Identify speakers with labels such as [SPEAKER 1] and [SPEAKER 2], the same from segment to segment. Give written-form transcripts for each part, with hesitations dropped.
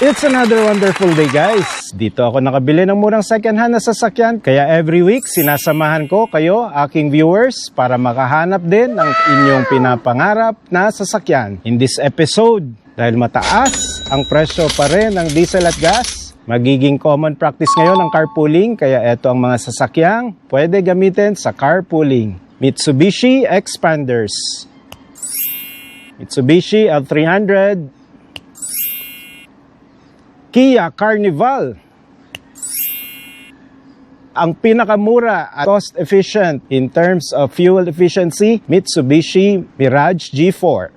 [SPEAKER 1] It's another wonderful day, guys. Dito ako nakabili ng murang second-hand na sasakyan. Kaya every week, sinasamahan ko kayo, aking viewers, para makahanap din ng inyong pinapangarap na sasakyan. In this episode, dahil mataas ang presyo pa rin ng diesel at gas, magiging common practice ngayon ang carpooling. Kaya ito ang mga sasakyang pwede gamitin sa carpooling. Mitsubishi Expanders, Mitsubishi L300, Kia Carnival. Ang pinakamura at cost-efficient in terms of fuel efficiency, Mitsubishi Mirage G4.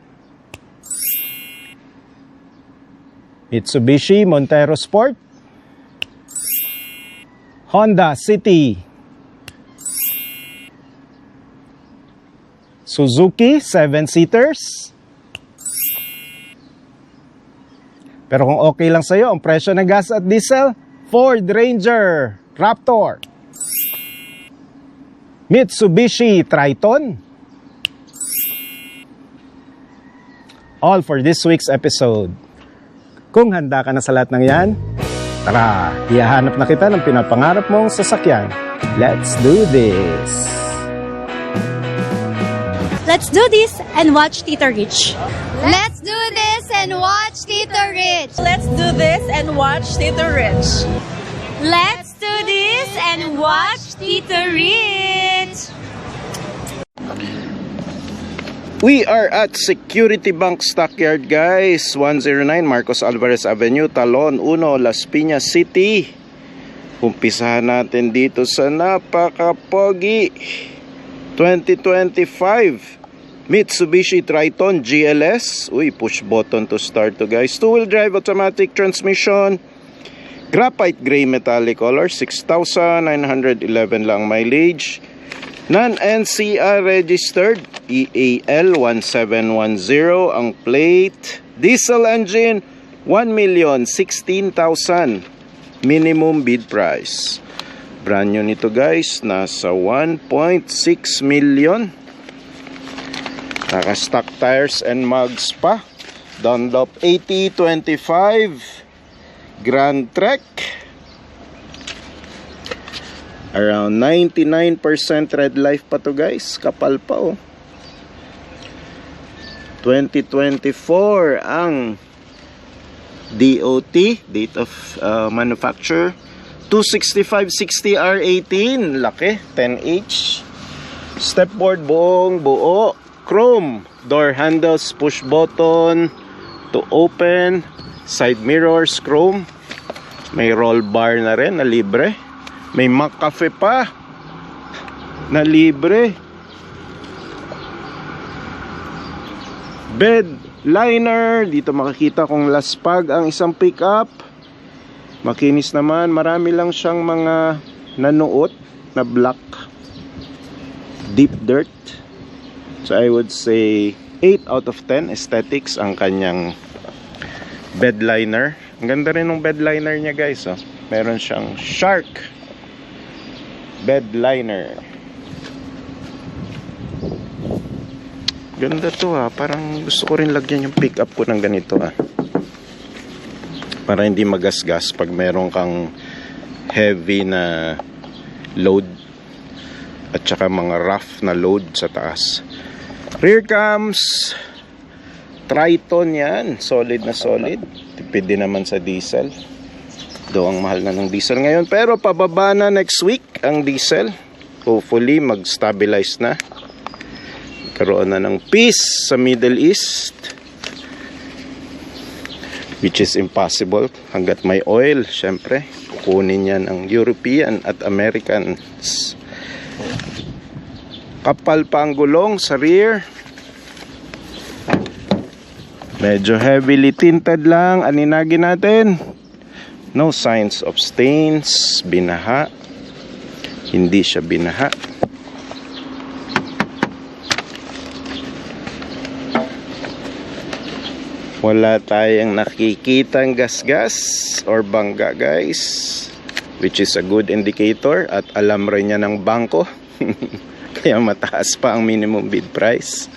[SPEAKER 1] Mitsubishi Montero Sport. Honda City. Suzuki 7-seaters. Pero kung okay lang sa'yo ang presyo ng gas at diesel, Ford Ranger Raptor, Mitsubishi Triton. All for this week's episode. Kung handa ka na sa lahat ng yan, tara, ihahanap na kita ng pinapangarap mong sasakyan. Let's do this!
[SPEAKER 2] Let's do this and watch Tito Rich.
[SPEAKER 3] Let's do this and watch Tito Rich.
[SPEAKER 4] Let's do this and watch Tito Rich.
[SPEAKER 2] Let's do this and watch Tito Rich.
[SPEAKER 1] We are at Security Bank Stockyard, guys. 109 Marcos Alvarez Avenue, Talon 1, Las Piñas City. Umpisahan natin dito sa napaka-pogi 2025 Mitsubishi Triton GLS. Uy, push button to start to, guys. Two-wheel drive automatic transmission. Graphite gray metallic color. 6,911 lang mileage. Non-NCR registered. EAL 1710 ang plate. Diesel engine 1,016,000 minimum bid price. Brand new nito, guys. Nasa 1.6 million. Naka-stock tires and mugs pa. Dunlop 8025 Grand Trek. Around 99% red life pa to, guys. Kapal pa, oh. 2024 ang DOT, date of manufacture. 265/60 R18, laki, 10H. Stepboard buong buo. Chrome door handles, push button to open. Side mirrors chrome. May roll bar na rin na libre. May McCafe pa na libre. Bed liner, dito makikita kung laspag ang isang pickup. Makinis naman, marami lang siyang mga nanuot na black deep dirt. So I would say 8 out of 10 aesthetics ang kanyang bed liner. Ang ganda rin ng bed liner niya, guys, oh. Meron siyang shark bed liner. Ganda to, ha. Parang gusto ko rin lagyan yung pickup ko ng ganito, ha. Para hindi magasgas pag meron kang heavy na load at saka mga rough na load sa taas. Rear cams Triton yan. Solid na solid. Tipid din naman sa diesel. Do ang mahal na ng diesel ngayon. Pero pababa na next week ang diesel. Hopefully mag-stabilize na. Karoon na ng peace sa Middle East. Which is impossible hanggat may oil. Syempre, kukunin yan ang European at Americans. Kapal pa ang gulong sa rear. Medyo heavily tinted lang. Aninagin natin. No signs of stains. Binaha. Hindi siya binaha. Wala tayong nakikitang gas-gas or bangga, guys. Which is a good indicator. At alam rin niya ng bangko. Kaya mataas pa ang minimum bid price.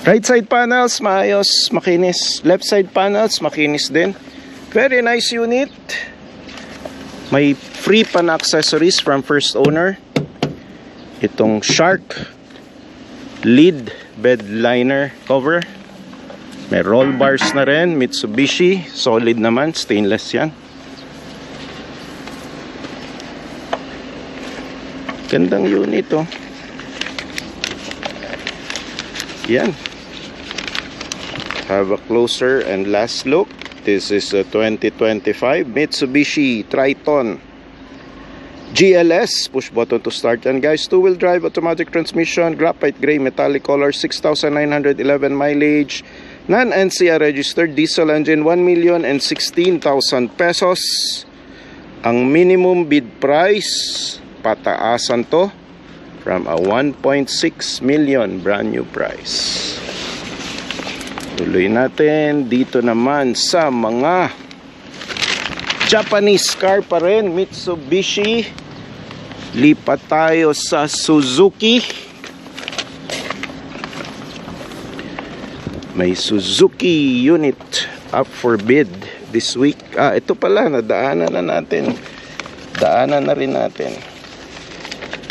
[SPEAKER 1] Right side panels, maayos, makinis. Left side panels, makinis din. Very nice unit. May free pa na accessories from first owner. Itong Shark lead bed liner cover. May roll bars na rin. Mitsubishi, solid naman, stainless yan. Gandang unit oh. Yan. Have a closer and last look. This is a 2025 Mitsubishi Triton GLS. Push button to start yan guys. 2-wheel drive, automatic transmission, graphite gray metallic color, 6,911 mileage, non-NCR registered, diesel engine, 1,016,000 pesos. Ang minimum bid price, pataasan to from a 1.6 million brand new price. Tuloy natin dito naman sa mga Japanese car pa rin, Mitsubishi. Lipat tayo sa Suzuki. May Suzuki unit up for bid this week. Ito pala, nadaanan na natin. Daanan na rin natin.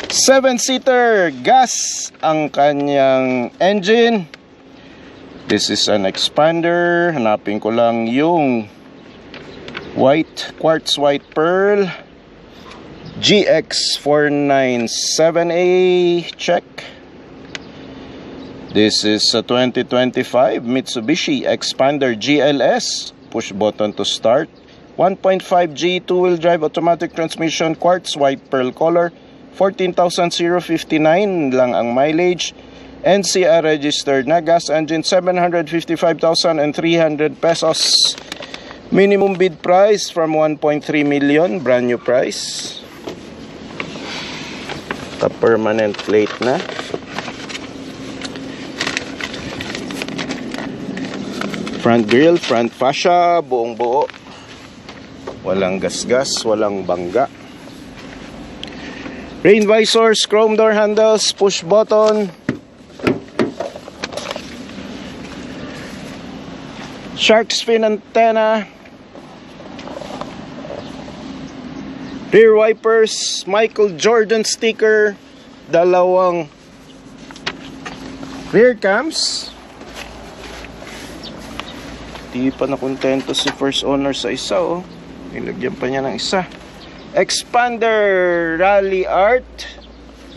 [SPEAKER 1] 7-seater gas ang kanyang engine. This is an expander. Hanapin ko lang yung white, quartz white pearl. GX497A, check. This is a 2025 Mitsubishi Expander GLS. Push button to start. 1.5G, 2-wheel drive, automatic transmission, quartz white pearl color. 14,059 lang ang mileage. NCR registered na, gas engine, 755,300 pesos. Minimum bid price from 1.3 million, brand new price. Permanent plate na. Front grille, front fascia, buong buo. Walang gasgas, walang bangga. Rain visors, chrome door handles, push button. Shark fin antenna. Rear wipers, Michael Jordan sticker. Dalawang rear cams. Di pa nakontento si first owner sa isa oh. Nilagyan pa niya ng isa. Expander Rally Art.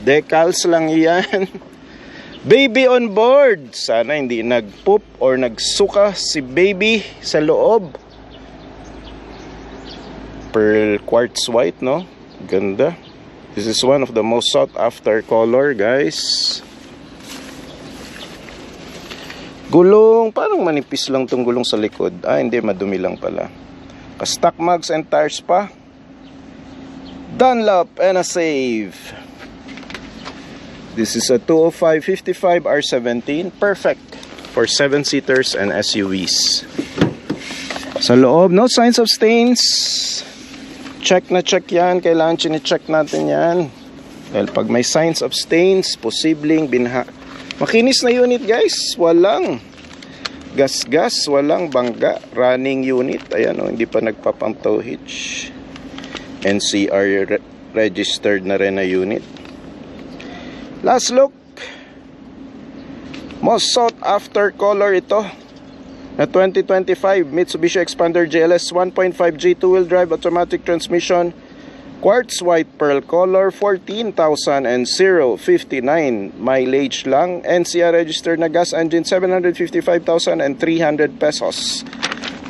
[SPEAKER 1] Decals lang yan. Baby on board. Sana hindi nagpoop or nagsuka si baby sa loob. Pearl quartz white, no? Ganda. This is one of the most sought after color, guys. Gulong, parang manipis lang tong gulong sa likod. Hindi, madumi lang pala. Stock mugs and tires pa. Dunlop and a save. This is a 205/55 R17. Perfect for 7-seaters and SUVs. Sa loob, no signs of stains. Check na check yan. Kailangan chine-check natin yan. Dahil pag may signs of stains, posibleng binha. Makinis na unit guys. Walang gas-gas, walang bangga. Running unit. Ayan o, hindi pa nagpa-pump tow hitch. NCR registered na rin na unit. Last look. Most sought after color ito. Na 2025 Mitsubishi Expander GLS 1.5G 2-wheel drive automatic transmission. Quartz white pearl color, 14,059 mileage lang. NCR registered na, gas engine, 755,300 pesos.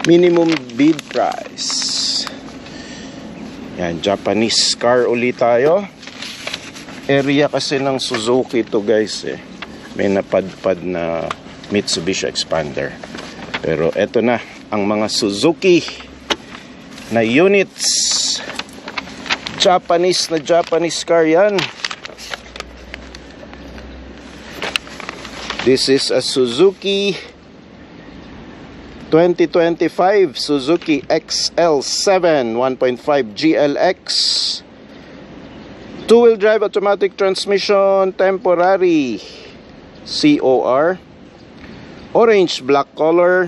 [SPEAKER 1] Minimum bid price. Yan, Japanese car ulit tayo. Area kasi ng Suzuki to guys eh. May napadpad na Mitsubishi Expander. Pero eto na ang mga Suzuki na units. Japanese na Japanese car yan. This is a Suzuki 2025 Suzuki XL7 1.5 GLX. 2-wheel drive automatic transmission, temporary COR. Orange black color,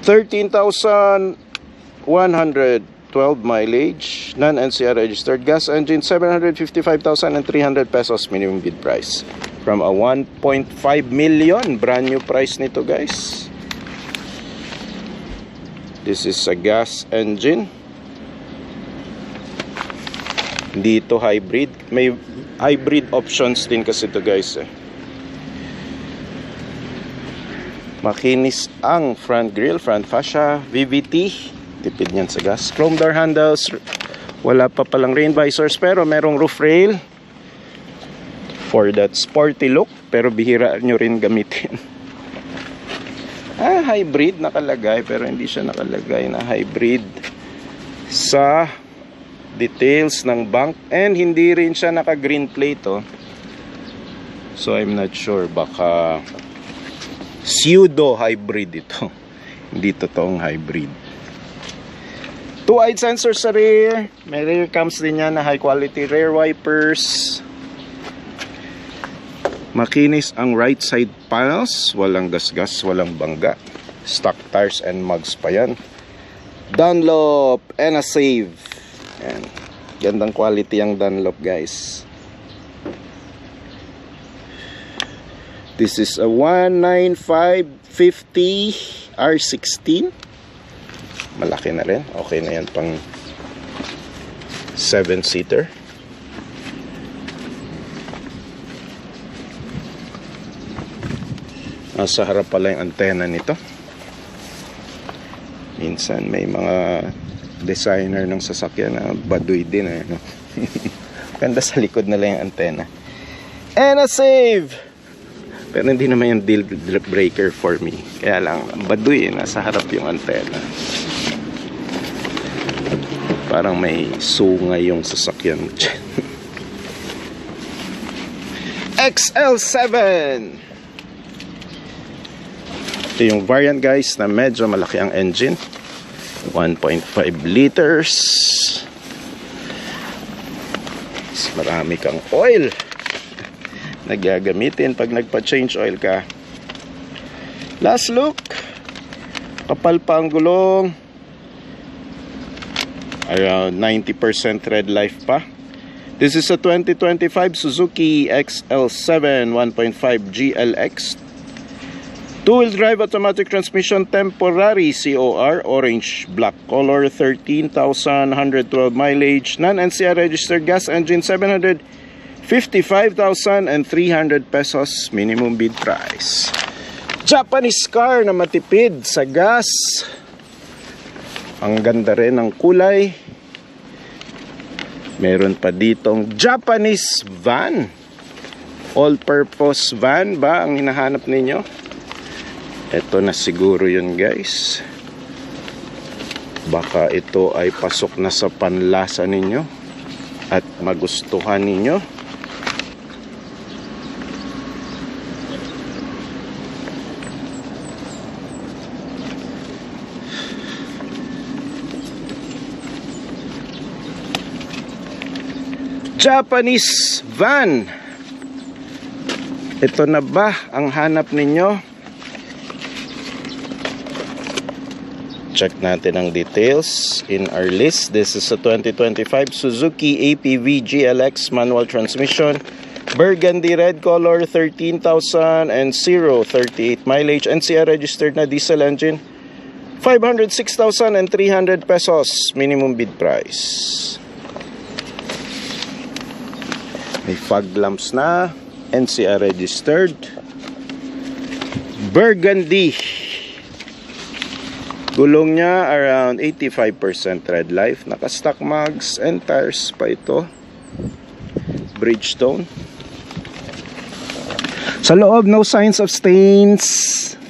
[SPEAKER 1] 13,112 mileage, non-NCR registered, gas engine, 755,300 pesos minimum bid price. From a 1.5 million, brand new price nito guys. This is a gas engine. Dito hybrid. May hybrid options din kasi ito guys eh. Makinis ang front grille, front fascia, VVT. Tipid niyan sa gas. Chrome door handles. Wala pa palang rain visors pero merong roof rail. For that sporty look. Pero bihira nyo rin gamitin. Hybrid nakalagay pero hindi siya nakalagay na hybrid sa details ng bank. And hindi rin siya naka green plate oh. So I'm not sure, baka pseudo hybrid ito. Hindi totoong hybrid. 2-eyed sensor sa rear. May rear cams din yan na high quality rear wipers. Makinis ang right side panels. Walang gasgas, walang bangga. Stock tires and mugs pa yan. Dunlop and a save. Ayan. Gandang quality ang Dunlop guys. This is a 19550 R16. Malaki na rin. Okay na yan pang 7-seater. Nasa harap pala yung antena nito. Minsan may mga designer ng sasakyan na baduy din eh, no? Ganda sa likod na lang yung antena. And a save! Pero hindi naman yung deal breaker for me. Kaya lang, baduy eh, nasa harap yung antena. Parang may sungay yung sasakyan. XL7! Ito yung variant guys na medyo malaki ang engine. 1.5 liters. Marami kang oil na gagamitin pag nagpa-change oil ka. Last look. Kapal pa ang gulong. Around 90% red life pa. This is a 2025 Suzuki XL7 1.5 GLX. Two-wheel drive automatic transmission, temporary COR, orange black color, 13,112 mileage, non-NCR registered, gas engine, 755,300 pesos minimum bid price. Japanese car na matipid sa gas. Ang ganda rin ng kulay. Meron pa ditong Japanese van. All-purpose van ba ang hinahanap ninyo? Ito na siguro yun guys. Baka ito ay pasok na sa panlasa ninyo at magustuhan ninyo. Japanese van. Ito na ba ang hanap ninyo? Check natin ang details in our list. This is a 2025 Suzuki APV GLX manual transmission. Burgundy red color, 13,000 and 038 mileage. NCR registered na diesel engine. 506,300 pesos minimum bid price. May fog lamps na. NCR registered. Burgundy. Gulong niya around 85% red life. Naka-stock mugs and tires pa ito. Bridgestone. Sa loob, no signs of stains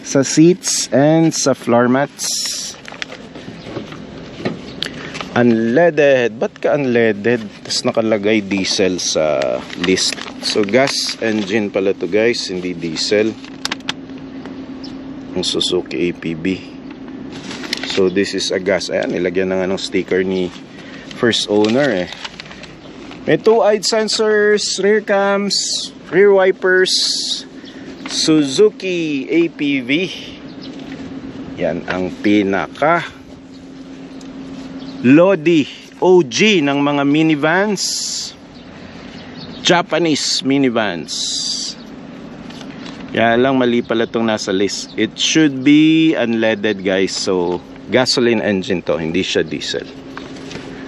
[SPEAKER 1] sa seats and sa floor mats. Unleaded. Ba't ka unleaded? Tapos nakalagay diesel sa list. So gas engine pala to guys, hindi diesel. Ang Suzuki APB. So this is a gas. Ayan, nilagyan na nga ng sticker ni first owner eh. May 2-eyed sensors, rear cams, rear wipers, Suzuki APV. Yan ang pinaka Lodi OG ng mga minivans. Japanese minivans. Kaya lang mali pala itong nasa list. It should be unleaded guys. So gasoline engine to, hindi siya diesel.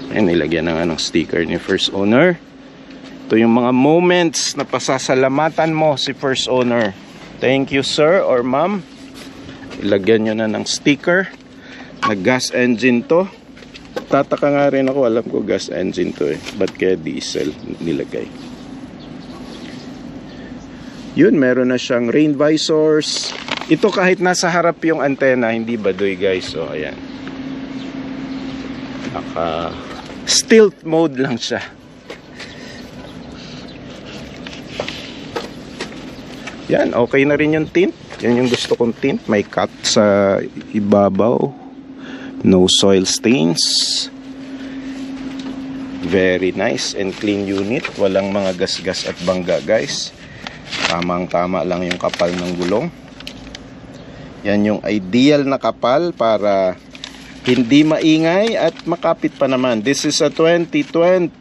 [SPEAKER 1] Ayan, nilagyan na nga ng sticker ni first owner. Ito yung mga moments na pasasalamatan mo si first owner. Thank you sir or ma'am. Ilagyan nyo na ng sticker na gas engine to. Tataka nga rin ako, alam ko gas engine to eh. Ba't kaya diesel nilagay? Yun, meron na siyang rain visors. Ito kahit nasa harap yung antena, hindi baduy guys. So ayan. Naka stealth mode lang siya. Yan, okay na rin yung tint. Yan yung gusto kong tint. May cut sa ibabaw. No soil stains. Very nice and clean unit. Walang mga gasgas at bangga guys. Tamang-tama lang yung kapal ng gulong. Yan yung ideal na kapal para hindi maingay at makapit pa naman. This is a 2025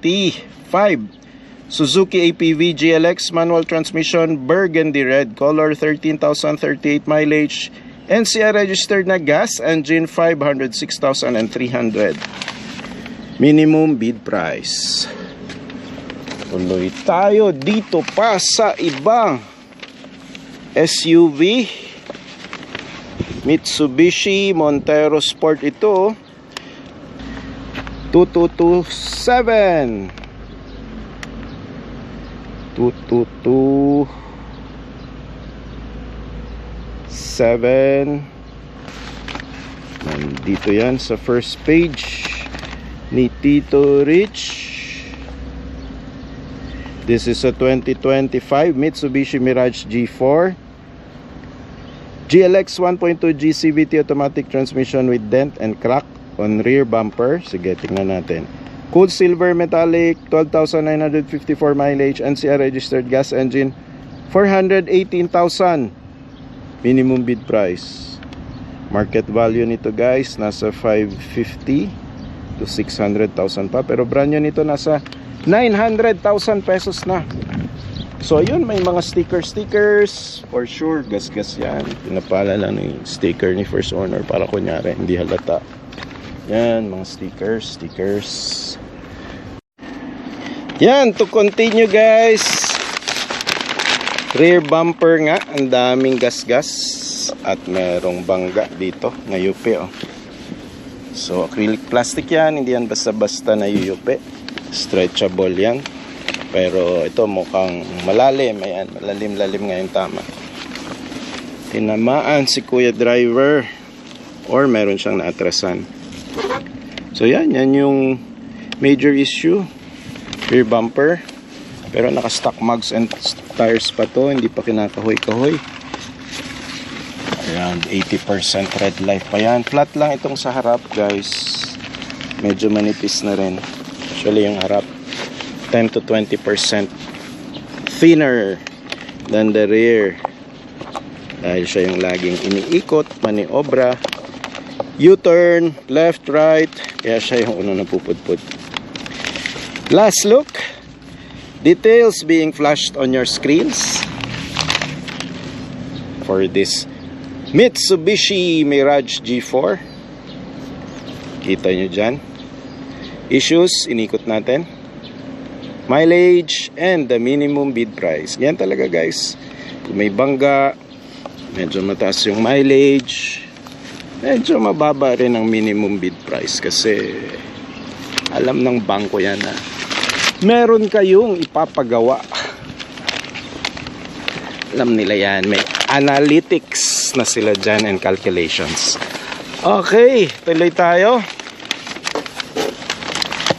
[SPEAKER 1] Suzuki APV GLX manual transmission, burgundy red color, 13,038 mileage, NCR registered na gas engine, 506,300. Minimum bid price. Tuloy tayo dito pa sa ibang SUV. Mitsubishi Montero Sport ito. 2227. 2227. Nandito yan sa first page ni Tito Rich. This is a 2025 Mitsubishi Mirage G4 GLX 1.2 GCVT automatic transmission with dent and crack on rear bumper. Sige, tingnan natin. Cold silver metallic, 12,954 mileage, NCR registered gas engine, 418,000. Minimum bid price. Market value nito guys nasa 550 to 600,000 pa, pero brand new nito nasa 900,000 pesos na. So ayun, may mga stickers for sure. Gas-gas yan. Pinapala lang yung sticker ni first owner para kunyari hindi halata. Yan, mga stickers. Yan, to continue guys. Rear bumper nga, ang daming gas-gas at merong bangga dito na yupi oh. So acrylic plastic yan, hindi yan basta-basta na yuyupi. Stretchable yan. Pero ito mukhang malalim. Ayan, malalim-lalim nga yung tama. Tinamaan si kuya driver or meron siyang naatrasan. So yan yung major issue. Rear bumper. Pero naka-stock mugs and tires pa to. Hindi pa kinakahoy-kahoy. Around 80% red light pa yan. Flat lang itong sa harap guys. Medyo manipis na rin. Actually yung harap 10 to 20% thinner than the rear. Dahil siya yung laging iniikot, maniobra, U-turn, left, right. Kaya siya yung unang napupudpud. Last look. Details being flashed on your screens for this Mitsubishi Mirage G4. Kita nyo dyan. Issues, inikot natin. Mileage and the minimum bid price. Yan talaga guys. Kung may bangga, medyo mataas yung mileage, medyo mababa rin ang minimum bid price kasi alam ng bangko yan na meron kayong ipapagawa. Alam nila yan. May analytics na sila dyan and calculations. Okay, tuloy tayo.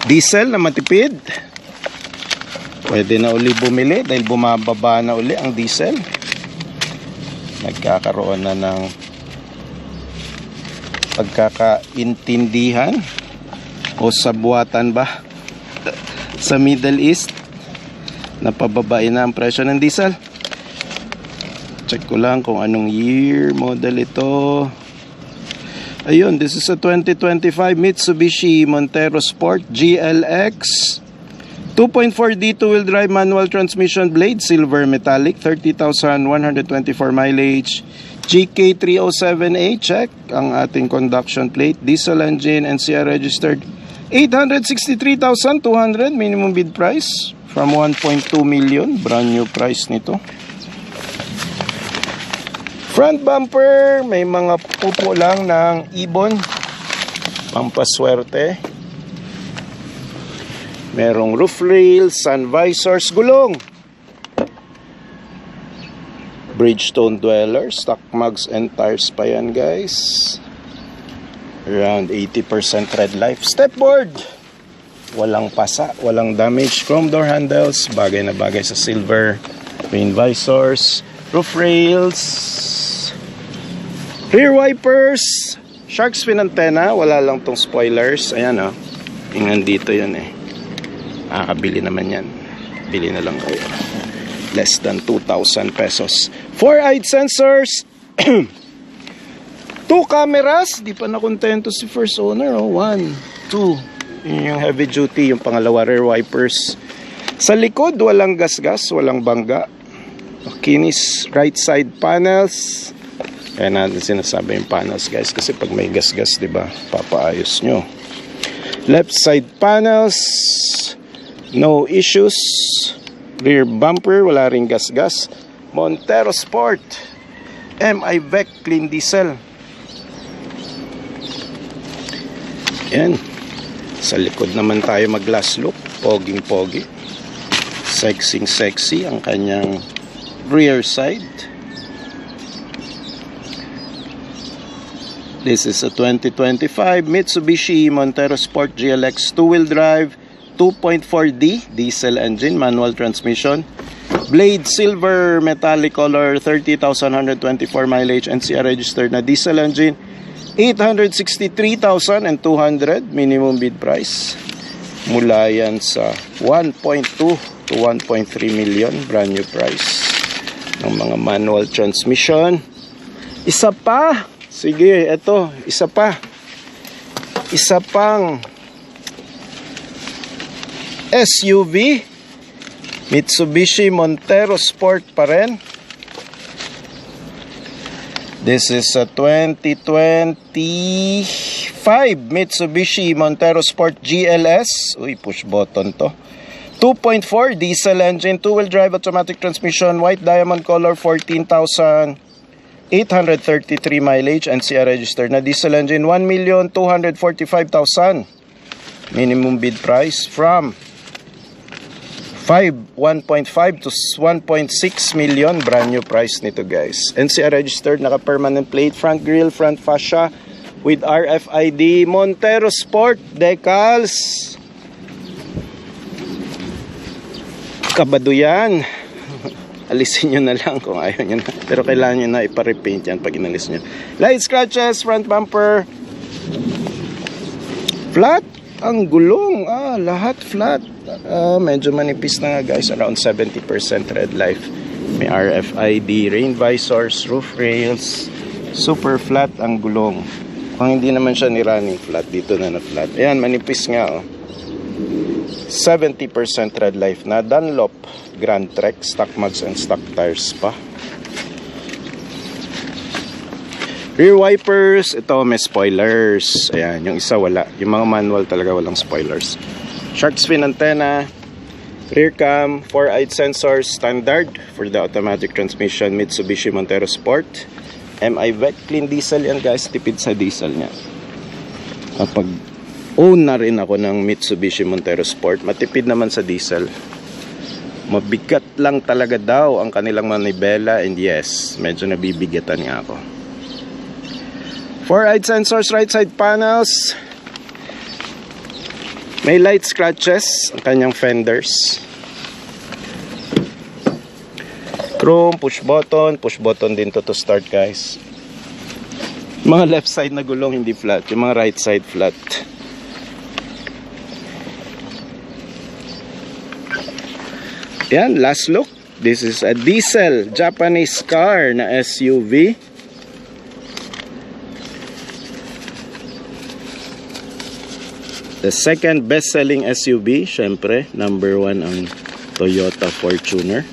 [SPEAKER 1] Diesel na matipid. Pwede na uli bumili dahil bumababa na uli ang diesel. Nagkakaroon na ng pagkakaintindihan o sabuatan ba sa Middle East na pababain na ang presyo ng diesel. Check ko lang kung anong year model ito. Ayun, this is a 2025 Mitsubishi Montero Sport GLX 2.4D two-wheel drive manual transmission blade, silver metallic, 30,124 mileage. GK307A, check ang ating conduction plate, diesel engine, NCR registered, 863,200 minimum bid price from 1.2 million, brand new price nito. Front bumper, may mga pupo lang ng ibon, pampaswerte. Merong roof rails, sun visors, gulong. Bridgestone dweller, stock mugs and tires pa yan guys. Around 80% red life. Stepboard, walang pasa, walang damage. Chrome door handles, bagay na bagay sa silver. Rain visors, roof rails, rear wipers, shark's fin antenna, wala lang tong spoilers. Ayan o, tingnan dito yan eh. Makakabili naman yan, bili na lang kayo. Less than 2,000 pesos. 4-eyed sensors, 2 cameras, di pa nakontento si first owner. 1, 2, yun yung heavy duty. Yung pangalawa, rear wipers. Sa likod, walang gasgas, walang bangga. Kinis right side panels. Kaya natin sinasabi yung panels guys, kasi pag may gasgas, di ba, papaayos nyo. Left side panels, no issues. Rear bumper, wala ring gasgas. Montero Sport MI VEC clean diesel. Yan. Sa likod naman tayo mag glass look. Poging pogi, sexing sexy ang kanyang rear side. This is a 2025 Mitsubishi Montero Sport GLX 2-wheel drive 2.4D diesel engine, manual transmission, blade silver metallic color, 30,124 mileage, NCR registered na diesel engine, 863,200 minimum bid price. Mula yan sa 1.2 to 1.3 million, brand new price ng mga manual transmission. Isa pa, sige, eto, isa pang SUV, Mitsubishi Montero Sport pa rin. This is a 2025 Mitsubishi Montero Sport GLS. Uy, push button to. 2.4 diesel engine, 2-wheel drive automatic transmission, white diamond color, 14,833 mileage, NCR registered na diesel engine, 1,245,000 minimum bid price from 1.5 to 1.6 million, brand new price nito guys. NCR registered, naka permanent plate, front grille, front fascia with RFID, Montero Sport decals. Kabado yan. Alisin nyo na lang kung ayaw nyo na, pero kailangan nyo na ipa-repaint yan pag inalis nyo. Light scratches, front bumper flat. Ang gulong, lahat flat. Medyo manipis na nga guys, around 70% red life. May RFID, rain visors, roof rails, super flat ang gulong. Kung hindi naman siya ni running flat, dito na na flat. Ayan, manipis nga 70% red life na. Dunlop Grand Trek, stock mugs and stock tires pa. Rear wipers, ito may spoilers. Ayan, yung isa wala. Yung mga manual talaga walang spoilers. Shark's fin antenna, rear cam, 4-eyed sensors, standard for the automatic transmission Mitsubishi Montero Sport. MI VEC clean diesel yan guys, tipid sa diesel niya. Kapag own na rin ako ng Mitsubishi Montero Sport, matipid naman sa diesel. Mabigat lang talaga daw ang kanilang manibela, and yes, medyo nabibigatan nga ako. 4-eyed sensors, right side panels. May light scratches ang kanyang fenders. Chrome, push button din to start guys. Mga left side na gulong hindi flat, yung mga right side flat. Yan, last look. This is a diesel Japanese car na SUV. The second best-selling SUV, syempre, number 1 ang Toyota Fortuner.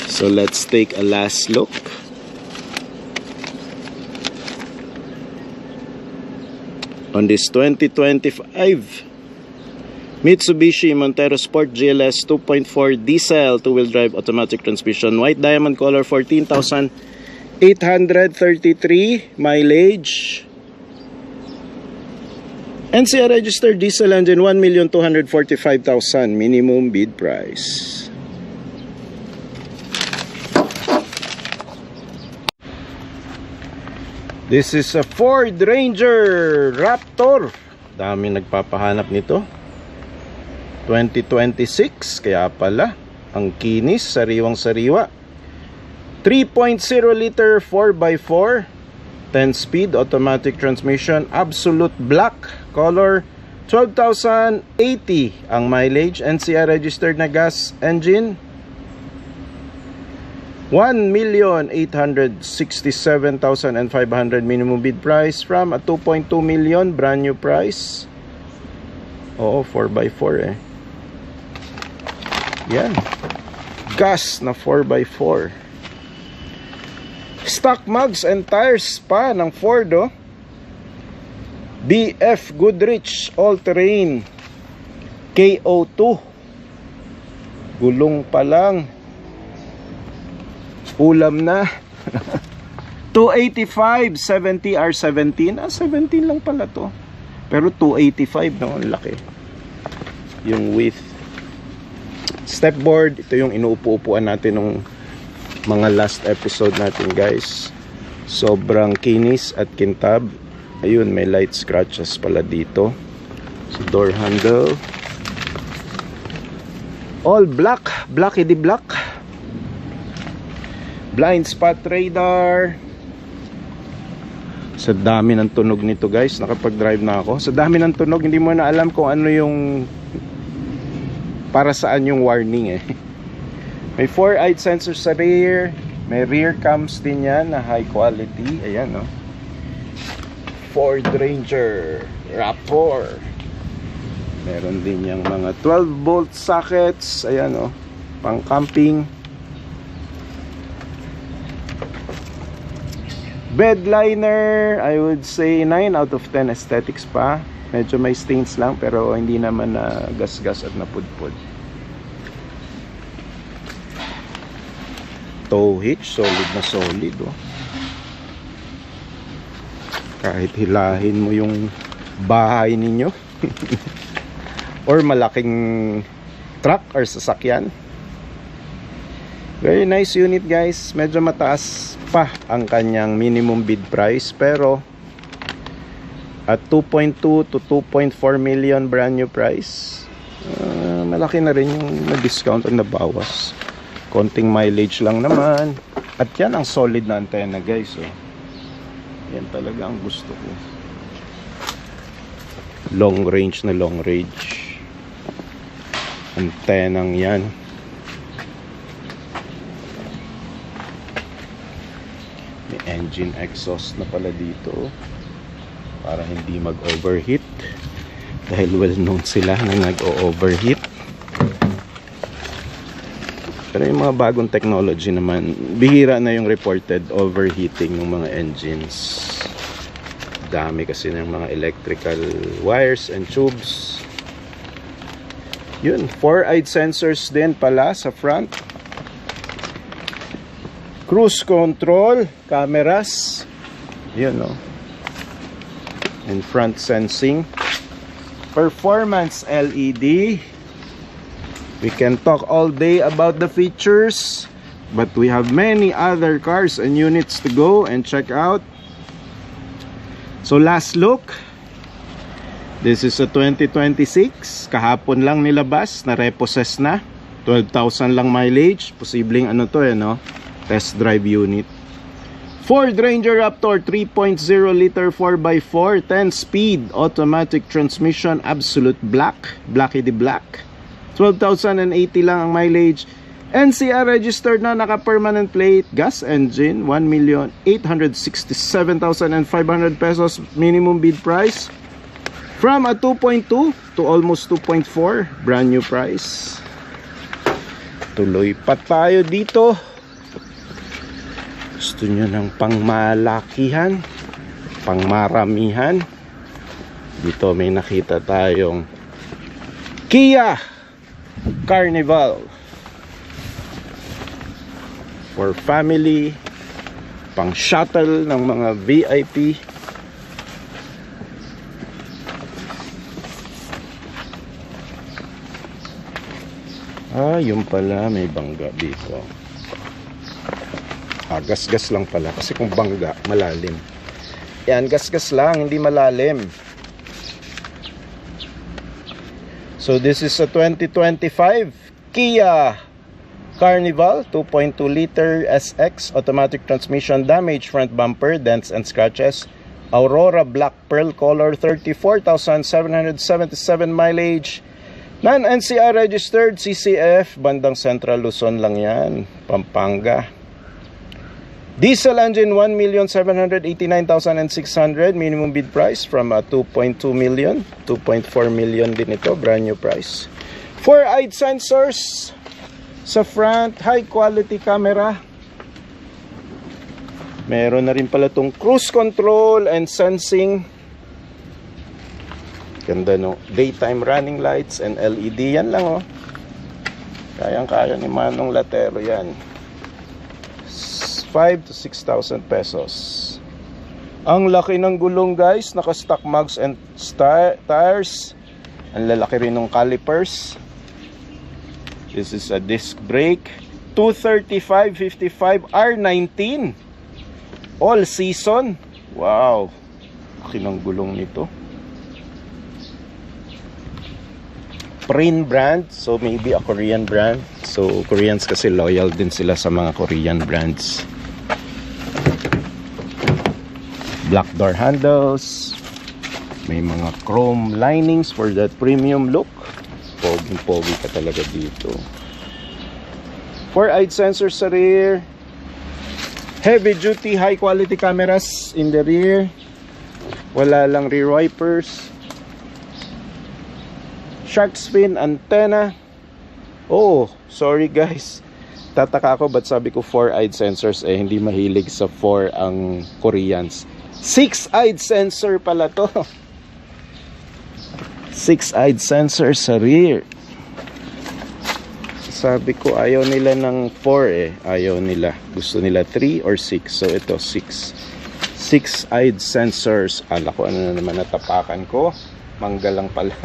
[SPEAKER 1] So let's take a last look. On this 2025 Mitsubishi Montero Sport GLS 2.4 diesel 2-wheel drive automatic transmission, white diamond color, 14,833 mileage. NCR registered diesel engine, 1,245,000 minimum bid price. This is a Ford Ranger Raptor. Dami nagpapahanap nito. 2026, kaya pala ang kinis, sariwang-sariwa. 3.0 liter 4x4, 10 speed automatic transmission, absolute black color, 12,080 ang mileage. NCR registered na gas engine, 1,867,500 minimum bid price from a 2.2 million brand new price. Oo, 4x4 eh. Yan. Gas na 4x4. Stock mugs and tires pa ng Ford, oh. BF Goodrich all-terrain KO2. Gulong pa lang. Ulam na. 285 70 R17. 17 lang pala to. Pero 285, no? Ang laki. Yung width. Stepboard, ito yung inuupo-upuan natin nung mga last episode natin, guys. Sobrang kinis at kintab. Ayun, may light scratches pala dito. So, door handle. All black. Blackity black. Blind spot radar. Sa dami ng tunog nito, guys, nakapag-drive na ako. Sa dami ng tunog, hindi mo na alam kung ano yung para saan yung warning eh. May 4-eyed sensor sa rear. May rear cams din yan na high quality. Ayan, no? Ford Ranger Raptor. Meron din yung mga 12 volt sockets. Ayan, no? Pang camping. Bed liner, I would say 9 out of 10 aesthetics pa. Medyo may stains lang pero hindi naman na gas-gas at napudpud. Tow hitch, solid na solid, oh. Kahit hilahin mo yung bahay ninyo or malaking truck or sasakyan. Very nice unit, guys. Medyo mataas pa ang kanyang minimum bid price pero at 2.2 to 2.4 million brand new price, malaki na rin yung na-discount at nabawas. Konting mileage lang naman. At yan ang solid na antena, guys, oh. Yan talaga ang gusto ko. Long range na long range antenang yan. May engine exhaust na pala dito para hindi mag-overheat dahil well known sila na nag-overheat. Pero yung mga bagong technology naman, bihira na yung reported overheating ng mga engines. Dami kasi ng mga electrical wires and tubes. Yun, 4-eyed sensors din pala sa front. Cruise control, cameras. Yun, no? And front sensing. Performance LED. We can talk all day about the features, but we have many other cars and units to go and check out. So last look. This is a 2026. Kahapon lang nilabas, na repossess na. 12,000 lang mileage. Posibleng ano to eh, no? Test drive unit. Ford Ranger Raptor 3.0 liter 4x4, 10 speed automatic transmission, absolute black, blacky the black. 12,080 lang ang mileage. NCR registered na, naka permanent plate, gas engine, 1,867,500 pesos minimum bid price. From a 2.2 to almost 2.4, brand new price. Tuloy pa tayo dito. Gusto nyo ng pangmalakihan, pangmaramihan? Dito may nakita tayong Kia Carnival for family, pang shuttle ng mga VIP. Yung pala may bangga dito. Gas-gas lang pala kasi kung bangga malalim. Yan, gas-gas lang, hindi malalim. So this is a 2025 Kia Carnival 2.2 liter SX automatic transmission, damage front bumper, dents and scratches. Aurora black pearl color, 34,777 mileage. Non-NCR registered, CCF, bandang Central Luzon lang yan, Pampanga. Diesel engine, 1,789,600 minimum bid price from 2.2 million, 2.4 million din ito, brand new price. 4-eyed sensors sa front, high quality camera. Meron na rin pala itong cruise control and sensing. Ganda, no? Daytime running lights and LED. Yan lang, oh. Kayang-kaya ni Manong Latero yan. 5,000 to 6,000 pesos. Ang laki ng gulong, guys. Naka-stock mugs and tires. Ang lalaki rin ng calipers. This is a disc brake. 235/55 R19. All season. Wow. Laki ng gulong nito. Prin brand, so maybe a Korean brand. So Koreans kasi loyal din sila sa mga Korean brands. Black door handles. May mga chrome linings for that premium look. Pogi ka talaga dito. 4-eyed sensors sa rear. Heavy duty high quality cameras in the rear. Wala lang rear wipers. Shark fin antenna. Oh, sorry guys. Tataka ako ba't sabi ko 4-eyed sensors, hindi mahilig sa 4 ang Koreans. 6-eyed sensor pala to. 6-eyed sensor sa rear. Sabi ko ayaw nila ng 4 Ayaw nila. Gusto nila 3 or 6. So ito 6. 6-eyed sensors. Ala ko ano na naman natapakan ko. Mangga lang pala.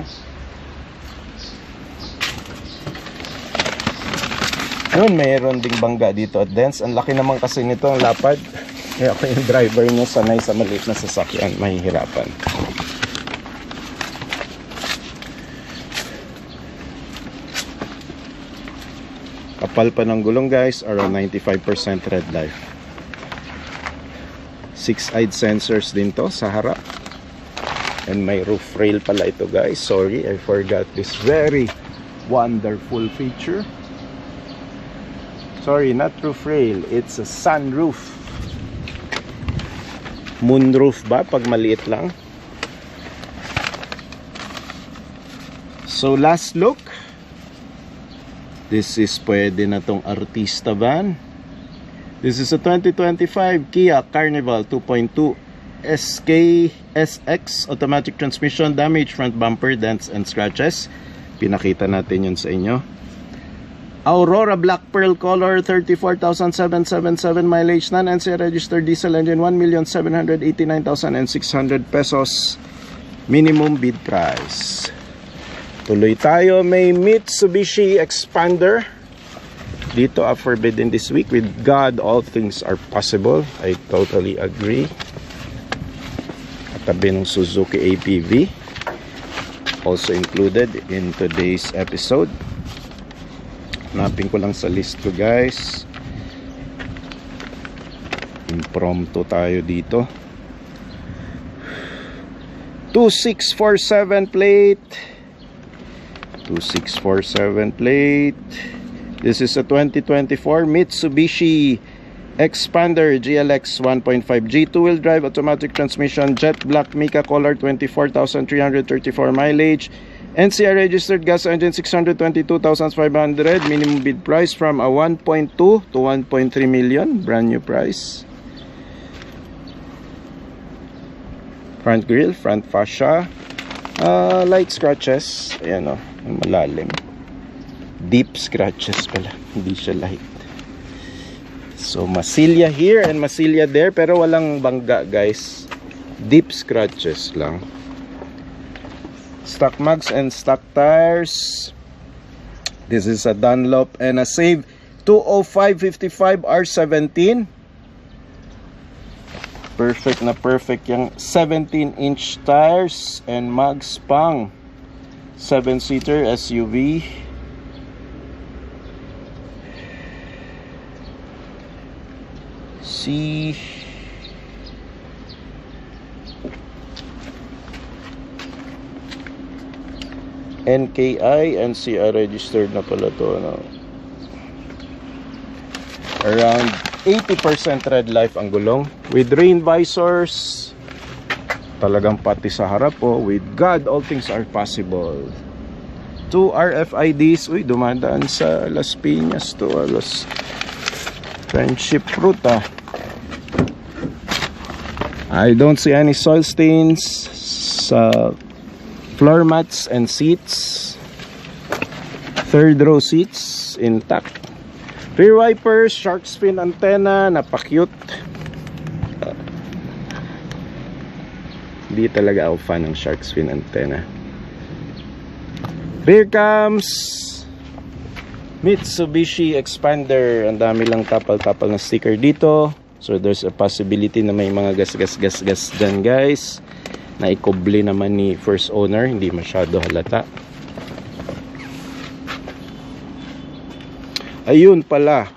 [SPEAKER 1] Yun, mayroon ding bangga dito at dents. Ang laki naman kasi nito ang lapad. Kaya ako yung driver nyo sanay sa maliit na sasakyan, mahihirapan. Kapal pa ng gulong guys, around 95% red light. 6-eyed sensors din to sa harap. And may roof rail pala ito guys. Sorry, I forgot this very wonderful feature. Sorry, not roof rail. It's a sunroof. Moonroof ba? Pag maliit lang. So, last look. This is pwede na tong artista van. This is a 2025 Kia Carnival 2.2 SK-SX automatic transmission, damage front bumper, dents and scratches. Pinakita natin yun sa inyo. Aurora black pearl color, 34,777 mileage, non-NCR registered diesel engine, 1,789,600 pesos minimum bid price. Tuloy tayo, may Mitsubishi Expander dito, forbidden this week. With God all things are possible. I totally agree. Katabi ng Suzuki APV, also included in today's episode. Hanapin ko lang sa list ko guys. Impromptu tayo dito. 2647 plate. 2647 plate. This is a 2024 Mitsubishi Expander GLX 1.5G two-wheel drive automatic transmission, jet black Mica color, 24,334 mileage. NCR registered gas engine, 622,500. Minimum bid price from a 1.2 to 1.3 million. Brand new price. Front grille, front fascia, light scratches. Ayan o, malalim. Deep scratches pala, hindi siya light. So masilya here and masilya there, pero walang bangga guys. Deep scratches lang. Stock mags and stock tires. This is a Dunlop and a Save 205/55 R17. Perfect na perfect yung 17-inch tires and mags pang 7-seater SUV. See, NKI, NCR registered na pala to, no? Around 80% red life ang gulong with rain visors, talagang pati sa harap po. With God, all things are possible. 2 RFIDs. Uy, dumadaan sa Las Piñas to, Las Friendship Fruit, ah. I don't see any soil stains sa floor mats and seats. Third row seats intact. Rear wipers, shark fin antenna, napaka-cute. Hindi talaga ako fan ng shark fin antenna. Rear cams, Mitsubishi Expander. Ang dami lang tapal-tapal na sticker dito. So there's a possibility na may mga gas dyan guys, na ikobli naman ni first owner, hindi masyado halata. Ayun pala,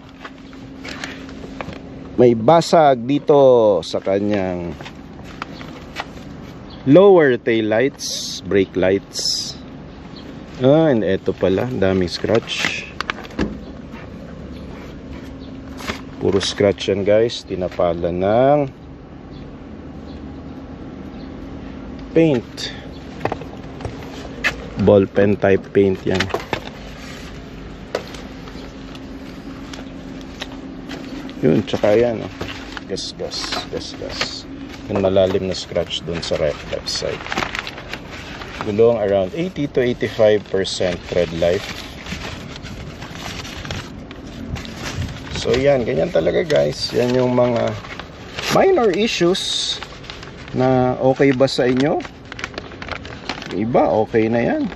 [SPEAKER 1] may basag dito sa kanyang lower tail lights, brake lights. And eto pala, daming scratch. Puro scratch yan guys, tinapalan ng paint, ball pen type paint yan. Yun, tsaka yan, oh. gas. Yung malalim na scratch dun sa left side. Gulong around 80 to 85% tread life. So yan, ganyan talaga guys. Yan yung mga minor issues na okay ba sa inyo. Iba, okay na yan.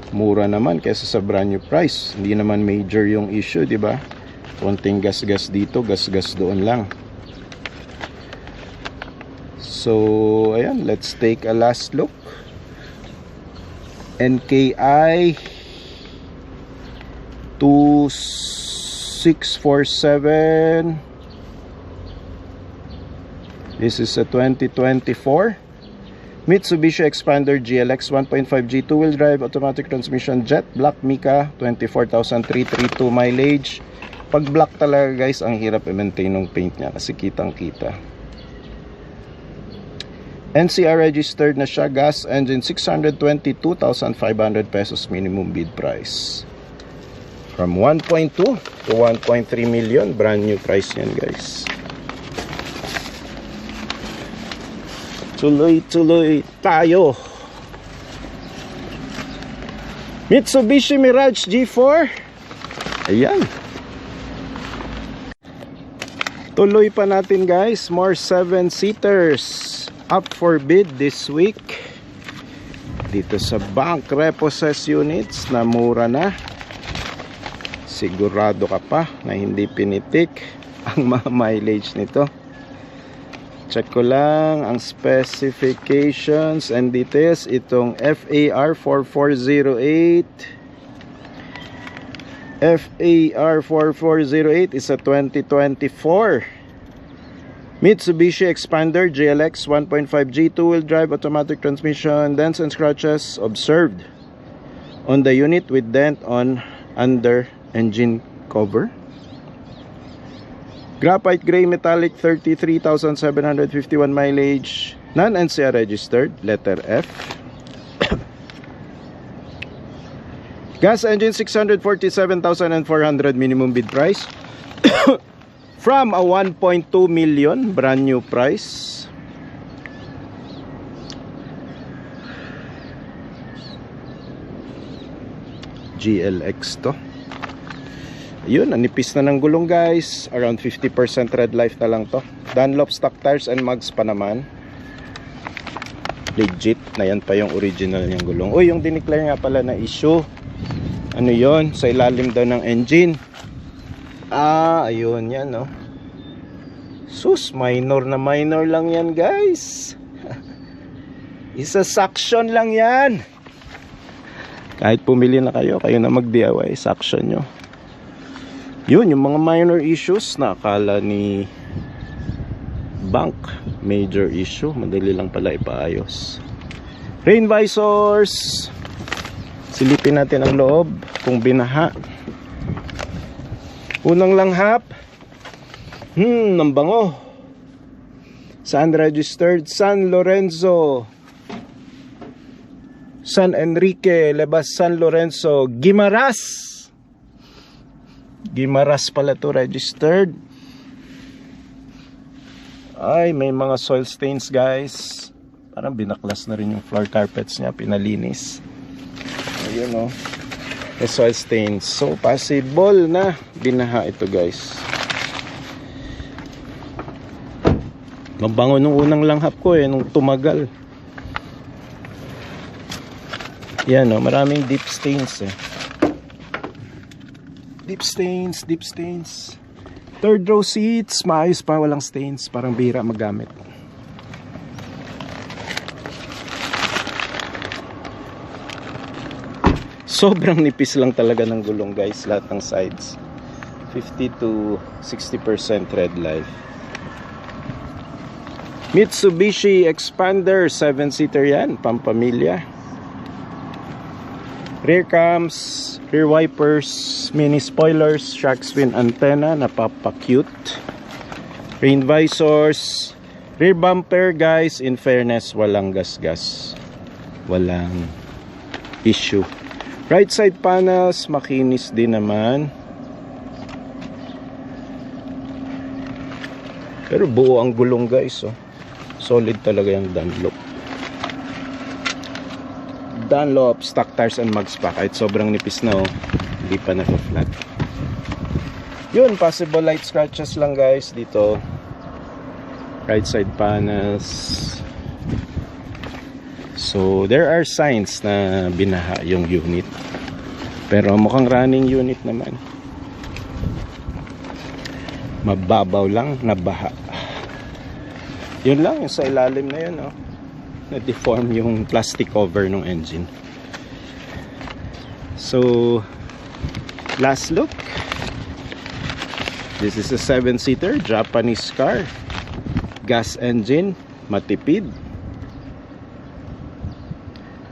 [SPEAKER 1] Mura naman kaysa sa brand new price. Hindi naman major yung issue, di ba? Konting gas dito, gas doon lang. So, ayan, let's take a last look. NKI 2647. This is a 2024 Mitsubishi Expander GLX 1.5G two-wheel drive automatic transmission, jet black Mica, 24,332 mileage. Pag black talaga guys, ang hirap i-maintain ng paint niya kasi kitang kita. NCR registered na siya, gas engine, 622,500 pesos minimum bid price. From 1.2 to 1.3 million, brand new price yan guys. Tuloy tayo. Mitsubishi Mirage G4. Ayan. Tuloy pa natin guys, more 7-seaters up for bid this week dito sa bank repossess units na mura na. Sigurado ka pa na hindi pinitik ang mga mileage nito. Check ko lang ang specifications and details. Itong FAR 4408 FAR 4408 is a 2024 Mitsubishi Expander GLX 1.5G 2-wheel drive automatic transmission. Dents and scratches observed on the unit with dent on under engine cover. Graphite gray metallic 33,751 mileage. Non-NCR registered, letter F. Gas engine 647,400 minimum bid price. From a 1.2 million brand new price. GLX to. Ayun, nanipis na ng gulong guys. Around 50% red life na lang to. Dunlop stock tires and mugs pa naman. Legit na yan pa yung original niyang gulong. Uy, yung dineclare nga pala na issue. Ano yon? Sa ilalim daw ng engine. Ayun yan, no. Sus, minor na minor lang yan guys. Isa suction lang yan. Kahit pumili na kayo na mag-DIY, suction nyo. Yun, yung mga minor issues na akala ni bank major issue, madali lang pala ipaayos. Rain visors. Silipin natin ang loob kung binaha. Unang langhap. Ang bango. San registered? San Lorenzo, San Enrique, Lebas San Lorenzo, Guimaras. Guimaras pala to registered. Ay, may mga soil stains guys. Parang binaklas na rin yung floor carpets niya, pinalinis. Ayun o, may soil stains. So possible na binaha ito guys. Mabango nung unang langhap ko nung tumagal. Yan o, maraming deep stains Deep stains, deep stains. Third row seats, maayos pa, walang stains. Parang bihira magamit. Sobrang nipis lang talaga ng gulong guys, lahat ng sides. 50 to 60% red life. Mitsubishi Expander 7-seater yan, pampamilya. Rear cams, rear wipers, mini spoilers, shark fin antenna, napapa-cute. Rain visors, rear bumper guys, in fairness, walang gasgas. Walang issue. Right side panels, makinis din naman. Pero buo ang gulong guys, solid talaga yung Dunlop. Dunlop stock tires and mugs pa, kahit sobrang nipis na hindi pa na-flat. Yun, possible light scratches lang guys dito. Right side panels. So there are signs na binaha yung unit, pero mukhang running unit naman. Mababaw lang na baha. Yun lang, yung sa ilalim na yun na-deform yung plastic cover ng engine. So last look, this is a 7-seater Japanese car, gas engine, matipid.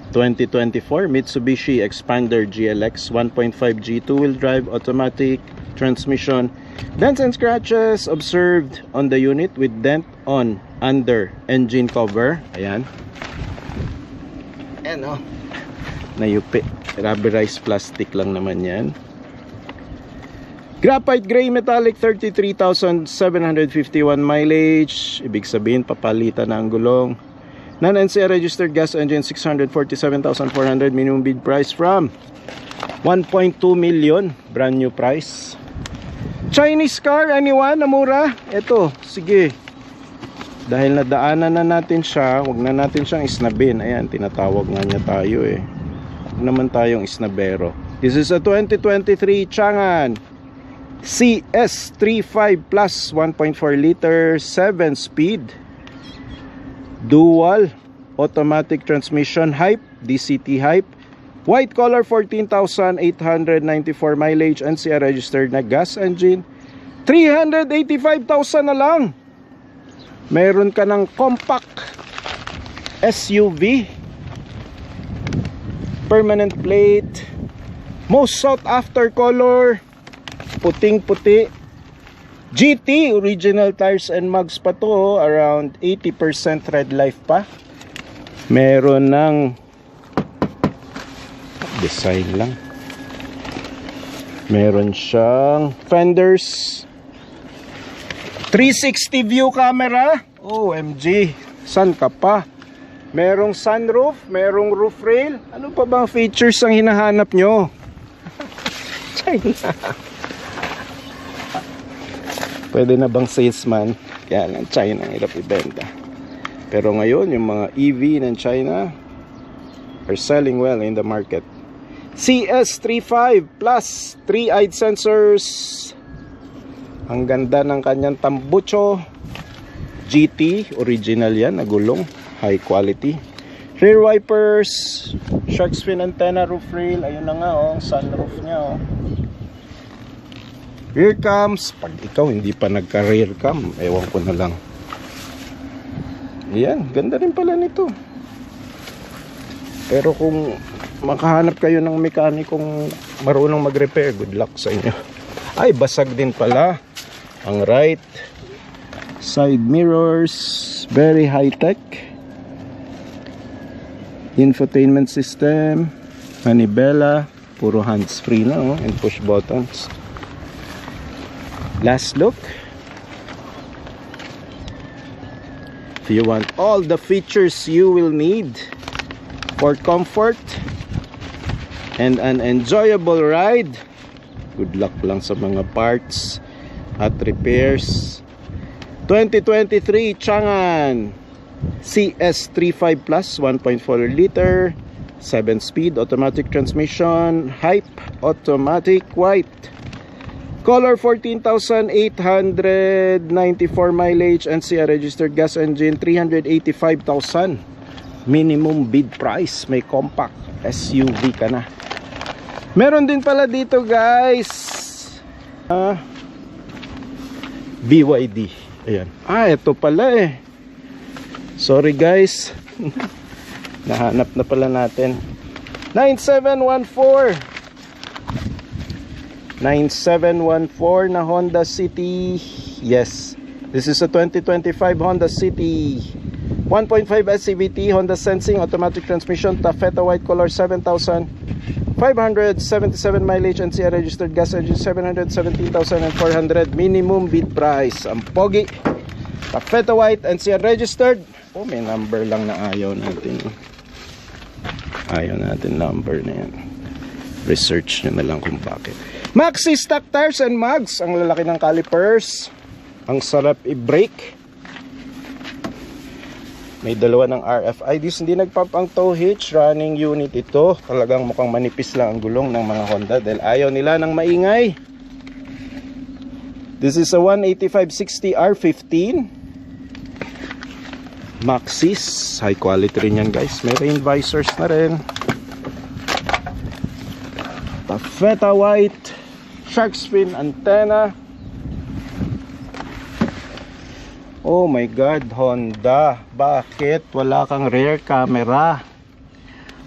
[SPEAKER 1] 2024 Mitsubishi Expander GLX 1.5G 2-wheel drive automatic transmission. Dents and scratches observed on the unit with dent on under engine cover. Ayan. Ayan nayupi. Rubberized plastic lang naman yan. Graphite gray metallic 33,751 mileage. Ibig sabihin papalitan na ang gulong. Non-NCR registered gas engine 647,400 minimum bid price from 1.2 million brand new price. Chinese car, anyone? Na mura? Ito, sige. Dahil nadaanan na natin siya, wag na natin siyang isnabin. Ayan, tinatawag nga niya tayo Wag naman tayong isnabero. This is a 2023 Chang'an CS35 Plus 1.4 liter 7-speed dual automatic transmission, hype, DCT hype, white color, 14,894 mileage, NCR registered na gas engine. 385,000 na lang. Meron ka ng compact SUV, permanent plate, most sought after color, puting puti, GT, original tires and mugs pa to, around 80% red life pa. Meron ng design lang. Meron siyang fenders, 360 view camera. OMG, san ka pa? Merong sunroof, merong roof rail. Ano pa bang features ang hinahanap nyo? China. Pwede na bang salesman? Yan, ang China ang hirap ibenta. Pero ngayon, yung mga EV ng China are selling well in the market. CS35 Plus 3-eyed sensors. Ang ganda ng kanyang tambucho. GT, original yan, nagulong, high quality. Rear wipers, shark fin antenna, roof rail. Ayun na nga oh, sunroof niya oh. Rear cams, pag ikaw hindi pa nagka rear cam, ewan ko na lang. Yan, ganda rin pala nito. Pero kung makahanap kayo ng mekanikong marunong mag-repair, good luck sa inyo. Ay, basag din pala ang right side mirrors, very high tech. Infotainment system, manibela, puro hands free na oh, and push buttons. Last look. If you want all the features you will need for comfort and an enjoyable ride, good luck lang sa mga parts at repairs. 2023 Chang'an CS35 Plus 1.4 liter 7-speed automatic transmission, Hype automatic, white color, 14,894 mileage, NCR registered gas engine, 385,000 minimum bid price. May compact SUV ka na. Meron din pala dito guys BYD. Ayan. Ito pala eh. Sorry guys. Nahanap na pala natin. 9714 na Honda City. Yes, this is a 2025 Honda City 1.5 SCVT, Honda Sensing, automatic transmission, taffeta white color, 7,577 mileage, NCR registered gas engine, 717,400 minimum bid price. Ang pogi, taffeta white, NCR registered. Oh, may number lang na ayaw natin. Ayaw natin number na yan. Research nyo na lang kung bakit. Maxi stock tires and mugs. Ang lalaki ng calipers. Ang sarap i-brake. May dalawa ng RFIDs. Hindi nagpump ang tow hitch. Running unit ito. Talagang mukhang manipis lang ang gulong ng mga Honda dahil ayaw nila ng maingay. This is a 185/60 R15 Maxis. High quality rin yan guys. May rain visors na rin. Taffeta white, shark fin antenna. Oh my god, Honda, bakit wala kang rear camera?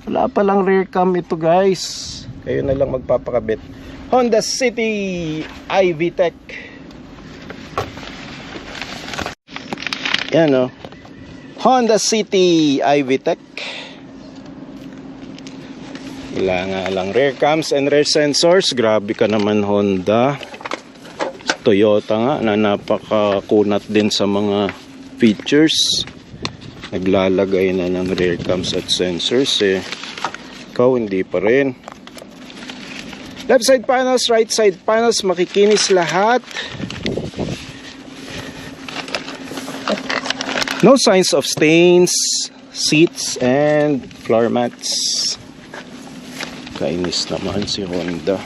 [SPEAKER 1] Wala palang rear cam ito guys. Kayo na lang magpapakabit. Honda City i-VTEC. Yan o, Honda City i-VTEC. Kailangan lang rear cams and rear sensors. Grabe ka naman Honda. Toyota nga na napakakunat din sa mga features. Naglalagay na ng rear cams at sensors eh. Ikaw hindi pa rin. Left side panels, right side panels, makikinis lahat. No signs of stains, seats and floor mats. Kainis naman si Honda.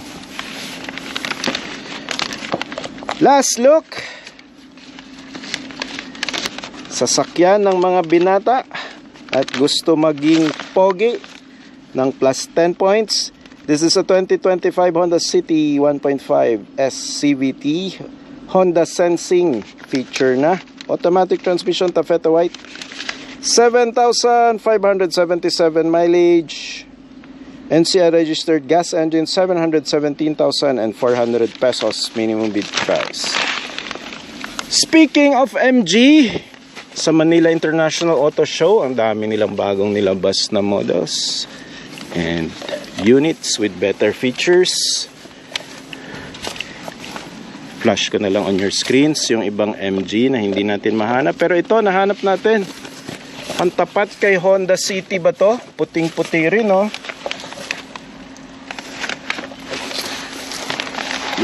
[SPEAKER 1] Last look. Sasakyan ng mga binata at gusto maging pogi ng plus 10 points. This is a 2025 Honda City 1.5 SCVT. Honda Sensing feature na. automatic transmission, taffeta white. 7,577 mileage. NCR registered gas engine, 717,400 pesos minimum bid price. Speaking of MG, sa Manila International Auto Show, ang dami nilang bagong nilabas na models and units with better features. Flash ko na lang on your screens yung ibang MG na hindi natin mahanap, pero ito nahanap natin. Ang tapat kay Honda City ba to? Puting-puti rin, oh.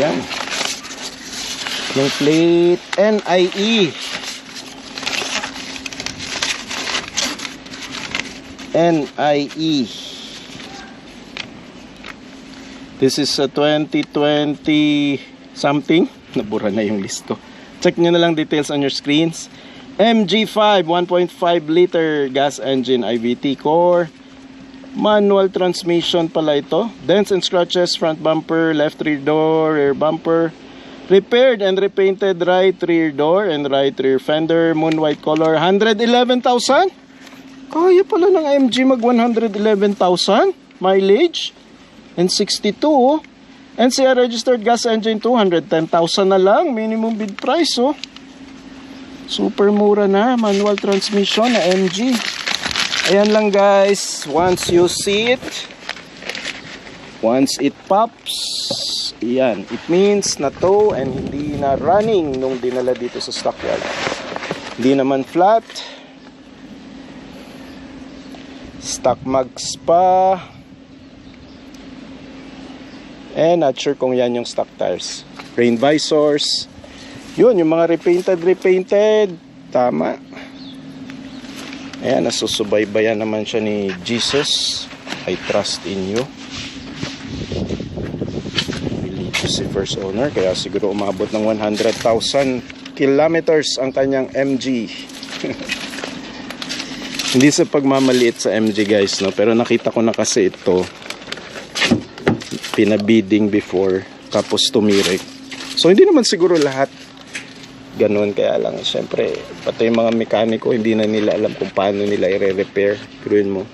[SPEAKER 1] Yan. Yung plate NIE. NIE. This is a 2020 something. Nabura na yung listo. Check nyo na lang details on your screens. MG5 1.5 liter gas engine IVT core. Manual transmission pala ito. Dents and scratches, front bumper, left rear door, rear bumper. Repaired and repainted right rear door and right rear fender. Moon white color. 111,000? Kaya pala ng MG mag 111,000 mileage. And 62, oh. NCR registered gas engine, 210,000 na lang minimum bid price, oh. Super mura na, manual transmission na MG. Ayan lang guys, once you see it, once it pops, yan, it means na to and hindi na running nung dinala dito sa stockyard. Hindi naman flat. Stock mags pa. And not sure kung yan yung stock tires. Rain visors. Yun, yung mga repainted. Tama. Ayan, nasusubaybayan naman siya ni Jesus. I trust in you. Believe si first owner. Kaya siguro umabot ng 100,000 kilometers ang kanyang MG. Hindi sa pagmamaliit sa MG guys, no? Pero nakita ko na kasi ito. Pinabidding before. Tapos tumirik. So hindi naman siguro lahat ganun, kaya lang syempre pati yung mga mekaniko hindi na nila alam kung paano nila i-repair. Piruin mo,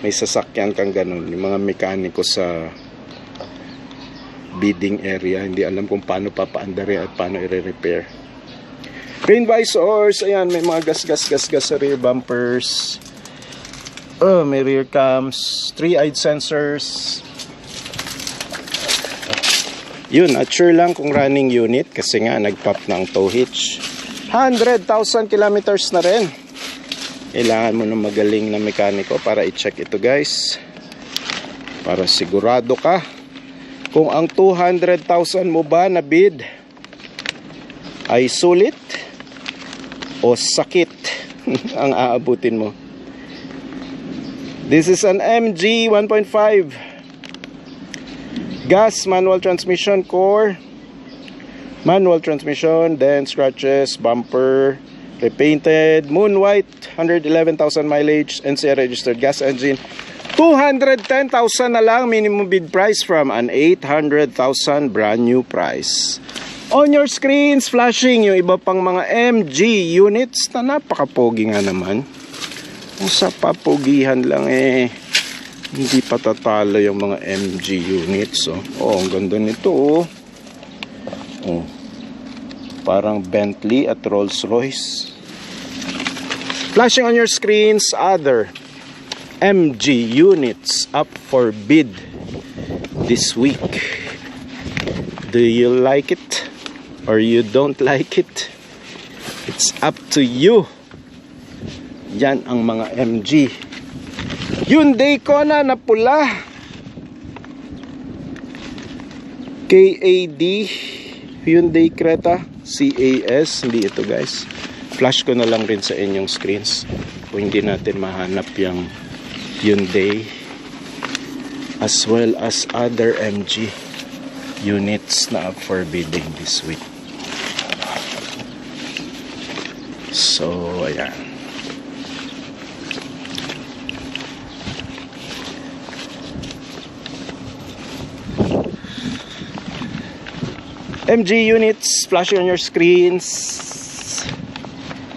[SPEAKER 1] may sasakyan kang ganun, yung mga mekaniko sa bidding area hindi alam kung paano papaandari at paano i-repair. Rain visors, ayan, may mga gas sa rear bumpers. Oh, may rear cams, 3-eyed sensors. Yun, not sure lang kung running unit kasi nga nag-pop na ang tow hitch. 100,000 kilometers na rin. Kailangan mo ng magaling na mekaniko para i-check ito guys. Para sigurado ka kung ang 200,000 mo ba na bid ay sulit o sakit ang aabutin mo. This is an MG 1.5 gas manual transmission core, manual transmission, then scratches, bumper, repainted, moon white, 111,000 mileage, NCR registered gas engine. 210,000 na lang minimum bid price from an 800,000 brand new price. On your screens flashing yung iba pang mga MG units na napakapogi nga naman. Kung sa papogihan lang hindi pa tatalo yung mga MG units. Oh, ang ganda nito. Oh, parang Bentley at Rolls-Royce. Flashing on your screens, other MG units up for bid this week. Do you like it or you don't like it? It's up to you. Yan ang mga MG. Hyundai Kona na pula. KAD Hyundai Creta CAS. Hindi ito guys. Flash ko na lang rin sa inyong screens kung hindi natin mahanap yung Hyundai, as well as other MG units na up for bidding this week. So ayan, MG units flashing on your screens.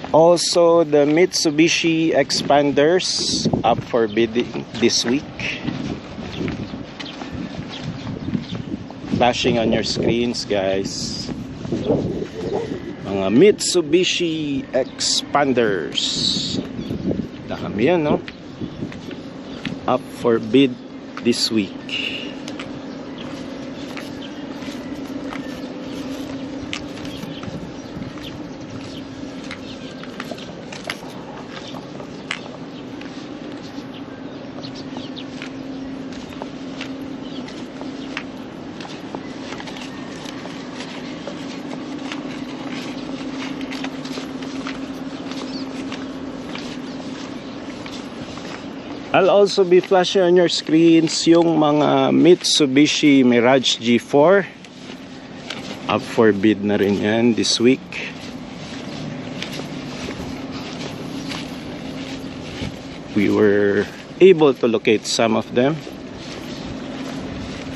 [SPEAKER 1] Also, the Mitsubishi Expanders up for bidding this week. Flashing on your screens, guys. Mga Mitsubishi Expanders. Dami yan, no? Up for bid this week. I'll also be flashing on your screens yung mga Mitsubishi Mirage G4. Up for bid na rin yan this week. We were able to locate some of them.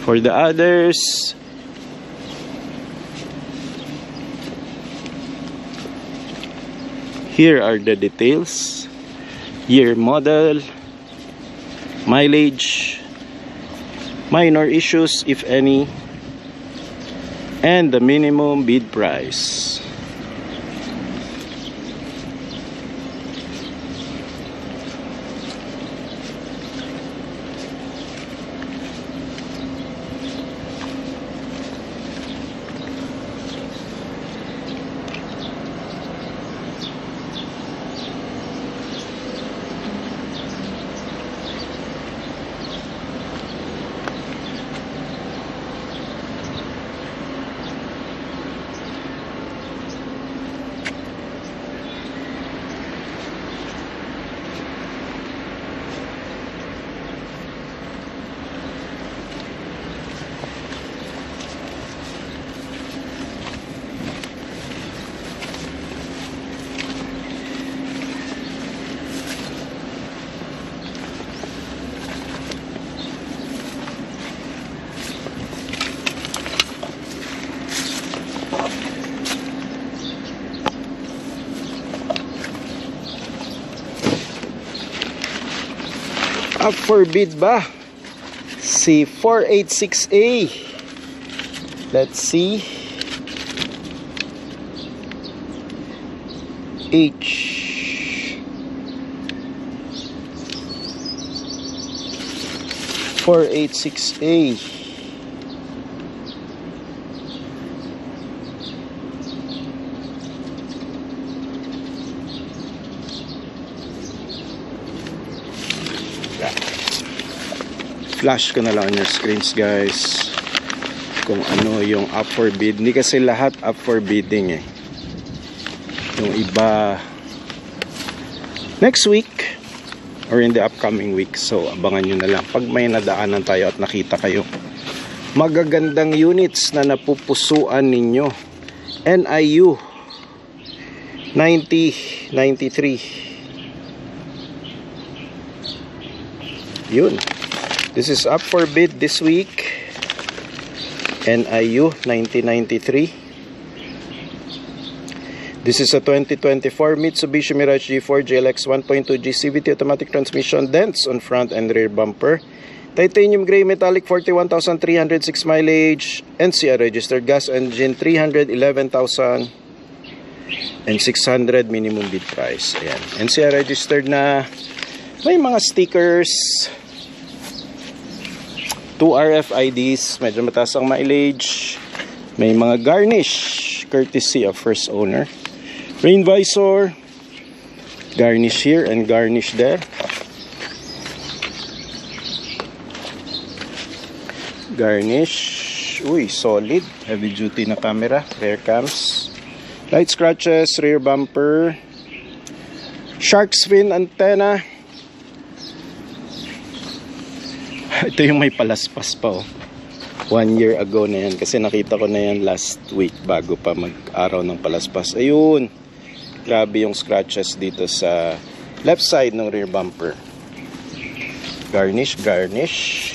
[SPEAKER 1] For the others, here are the details. Year, model, mileage, minor issues if any, and the minimum bid price. Up for bid ba? Si 486A. Let's see. H 486A. Flash ko na lang on your screens, guys, kung ano yung up for bid. Hindi kasi lahat up for bidding eh. Yung iba next week or in the upcoming week. So abangan nyo na lang pag may nadaanan tayo at nakita kayo magagandang units na napupusuan ninyo. NIU 9093. Yun. This is up for bid this week. NIU 9093. This is a 2024 Mitsubishi Mirage G4 GLX 1.2 GCVT automatic transmission, dents on front and rear bumper, titanium gray metallic, 41,306 mileage, NCR registered gas engine, 311,600 minimum bid price. Ayan. NCR registered na, may mga stickers, 2 RFIDs, medyo mataas ang mileage, may mga garnish courtesy of first owner, rain visor, garnish here and garnish there, garnish, uy, solid, heavy duty na camera, rear cams, light scratches, rear bumper, shark's fin antenna. Ito yung may palaspas pa, oh. 1 year ago na yan, kasi nakita ko na yan last week bago pa mag-araw ng palaspas. Ayun, grabe yung scratches dito sa left side ng rear bumper. Garnish, garnish.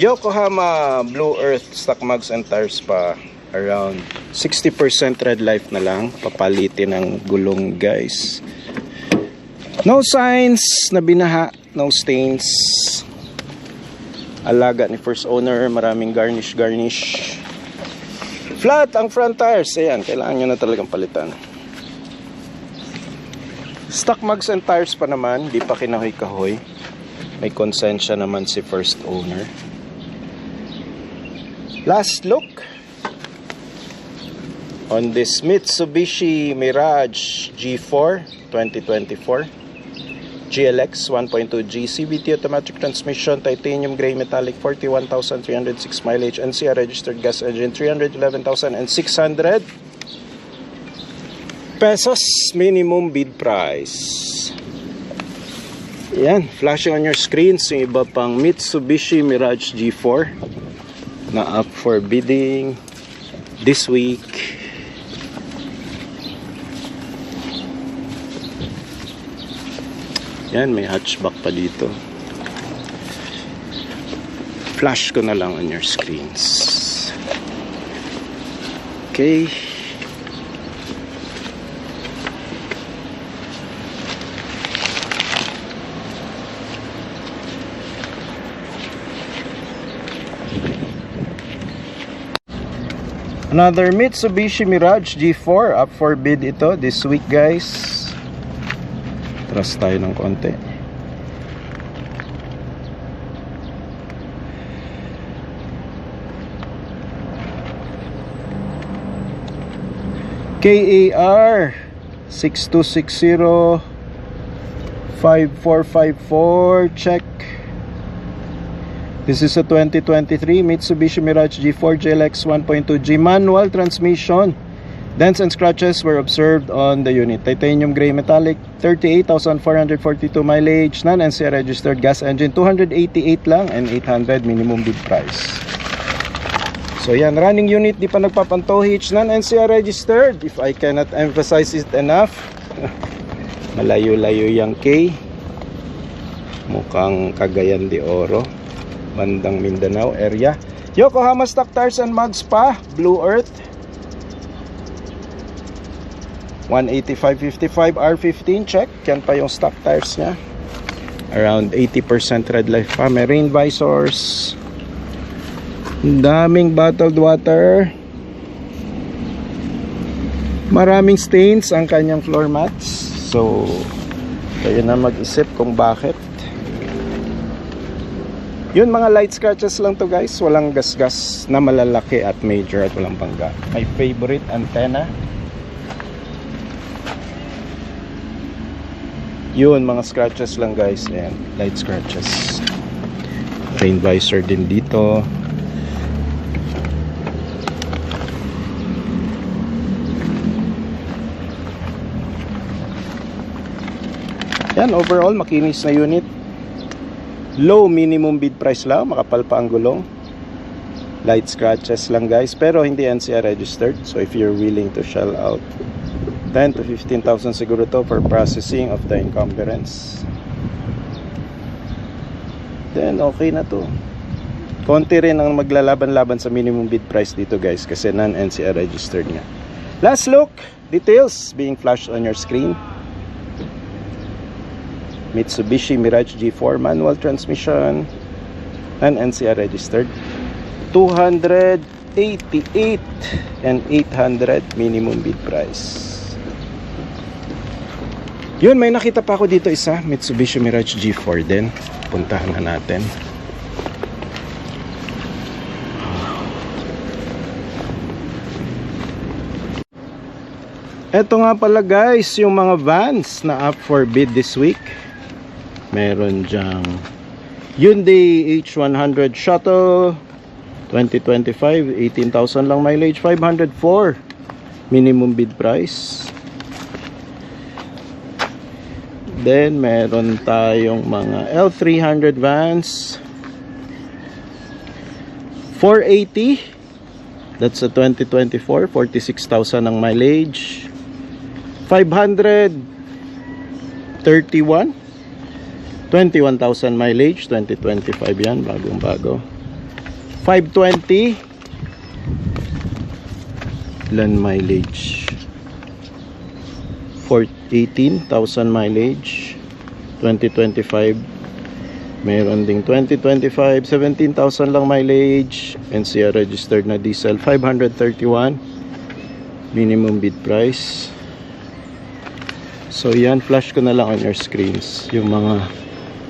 [SPEAKER 1] Yokohama Blue Earth stock mugs and tires pa around 60% red life na lang. Papalitin ng gulong guys. No signs na binaha. No stains. Alaga ni first owner. Maraming garnish. Flat ang front tires. Ayan, kailangan nyo na talagang palitan. Stock mags and tires pa naman. Di pa kinahoy-kahoy. May konsensya naman si first owner. Last look on this Mitsubishi Mirage G4 2024 GLX 1.2G CVT automatic transmission, titanium gray metallic, 41,306 mileage, NCR registered gas engine, 311,600 pesos minimum bid price. Yan, flashing on your screens yung iba pang Mitsubishi Mirage G4 na up for bidding this week. Yan, may hatchback pa dito. Flash ko na lang on your screens. Okay. Another Mitsubishi Mirage G4 up for bid ito this week guys. Trust tayo ng konti. KAR 6260 5454 check. This is a 2023 Mitsubishi Mirage G4 GLX 1.2G manual transmission. Dents and scratches were observed on the unit. Titanium gray metallic, 38,442 mileage, non-NCR registered gas engine, 288 lang and 800 minimum bid price. So yan, running unit, di pa nagpapantohich, non-NCR registered. If I cannot emphasize it enough, malayo-layo yung K. Mukhang Cagayan de Oro, bandang Mindanao area. Yokohama stock tires and mugs pa, Blue Earth. 185/55 R15 check. Yan pa yung stock tires nya. Around 80% red life pa. May rain visors. Daming bottled water. Maraming stains ang kanyang floor mats. So kayo na mag-isip kung bakit. Yun, mga light scratches lang to guys. Walang gasgas na malalaki at major at walang bangga. My favorite antenna. Yun, mga scratches lang guys. Ayan, light scratches. Rain visor din dito. Yan, overall makinis na unit. Low minimum bid price lang, makapal pa ang gulong. Light scratches lang guys, pero hindi NCR registered. So if you're willing to shell out 10 to 15,000 siguro to for processing of the encumbrance, then okay na to. Konti rin ang maglalaban-laban sa minimum bid price dito guys, kasi non-NCR registered nga. Last look, details being flashed on your screen. Mitsubishi Mirage G4 manual transmission, non-NCR registered, 288 and 800 minimum bid price. Yun, may nakita pa ako dito isa, Mitsubishi Mirage G4 din. Puntahan na natin. Eto nga pala guys, yung mga vans na up for bid this week. Meron dyang Hyundai H100 Shuttle 2025, 18,000 lang mileage, 504 minimum bid price. Then meron tayong mga L300 vans 480, that's a 2024, 46,000 ang mileage, 531, 21,000 mileage, 2025 yan, bagong bago. 520 Ilan mileage? 18,000 mileage. 2025. Meron ding 2025, 17,000 lang mileage. NCR registered na diesel, 531. Minimum bid price. So yan, flash ko na lang on your screens yung mga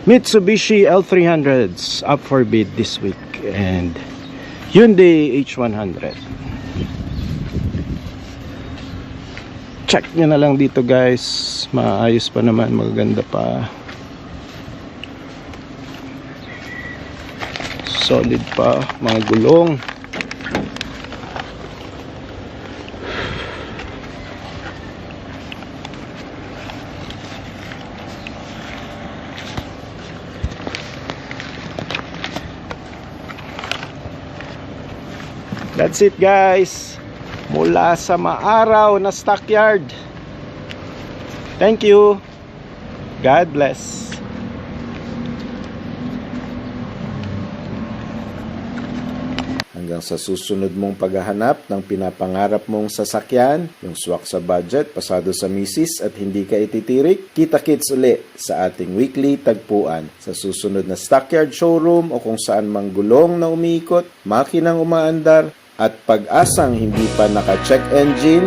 [SPEAKER 1] Mitsubishi L300s up for bid this week, and Hyundai H100. Check nyo na lang dito guys, maayos pa naman, magaganda pa, solid pa, mga gulong. That's it guys, mula sa maaraw na stockyard. Thank you, God bless. Hanggang sa susunod mong paghahanap ng pinapangarap mong sasakyan, yung swak sa budget, pasado sa misis at hindi ka ititirik, kita-kits uli sa ating weekly tagpuan sa susunod na stockyard showroom o kung saan mang gulong na umiikot, makinang umaandar, at pag-asang hindi pa naka-check engine,